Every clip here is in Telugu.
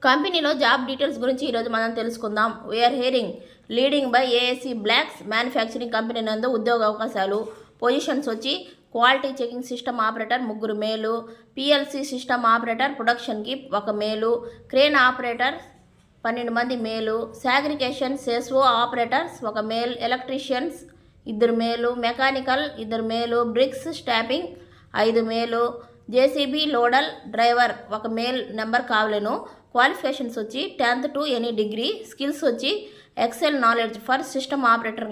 కంపెనీలో జాబ్ డీటెయిల్స్ గురించి ఈరోజు మనం తెలుసుకుందాం. We are hearing leading by ASC blocks manufacturing company నందు ఉద్యోగ అవకాశాలు. పొజిషన్స్ వచ్చి క్వాలిటీ చెకింగ్ సిస్టమ్ ఆపరేటర్ 3 మేలు, పిఎల్సి సిస్టమ్ ఆపరేటర్ ప్రొడక్షన్కి 1 మేలు, క్రేన్ ఆపరేటర్ 12 మంది మేలు, సాగ్రిగేషన్ సెస్ఓ operators 1 male, electricians 2 male, mechanical 2 male, bricks stopping 5 male, JCB loader driver 1 male number కావలేను. క్వాలిఫికేషన్స్ వచ్చి 10th to any degree. Skills వచ్చి Excel knowledge for system operator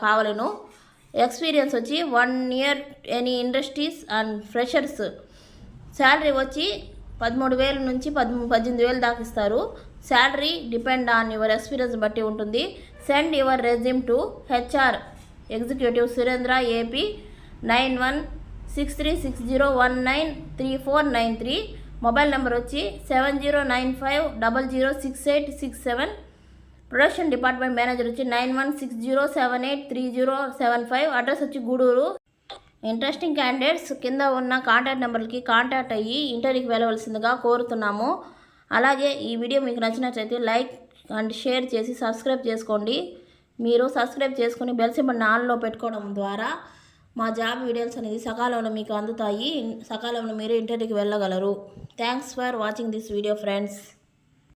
కావలేను. ఎక్స్పీరియన్స్ వచ్చి 1 year any industries and freshers. Salary వచ్చి 13,000 నుంచి 18,000 దాకా ఇస్తారు. Salary depend on your experience బట్టి ఉంటుంది. Send your resume to HR executive Surendra AP 916360193493. Mobile number వచ్చి 7095006867. ప్రొడక్షన్ డిపార్ట్మెంట్ మేనేజర్ వచ్చి 9160783075. అడ్రస్ వచ్చి గూడూరు. ఇంట్రెస్టింగ్ క్యాండిడేట్స్ కింద ఉన్న కాంటాక్ట్ నెంబర్కి కాంటాక్ట్ అయ్యి ఇంటర్వ్యూకి వెళ్ళవలసిందిగా కోరుతున్నాము. అలాగే ఈ వీడియో మీకు నచ్చినట్లయితే లైక్ అండ్ షేర్ చేసి సబ్స్క్రైబ్ చేసుకోండి. మీరు సబ్స్క్రైబ్ చేసుకుని బెల్ సింబల్ని ఆన్లో పెట్టుకోవడం ద్వారా మా జాబ్ వీడియోస్ అనేది సకాలంలో మీకు అందుతాయి. సకాలంలో మీరు ఇంటర్వ్యూకి వెళ్ళగలరు. Thanks for watching this video friends.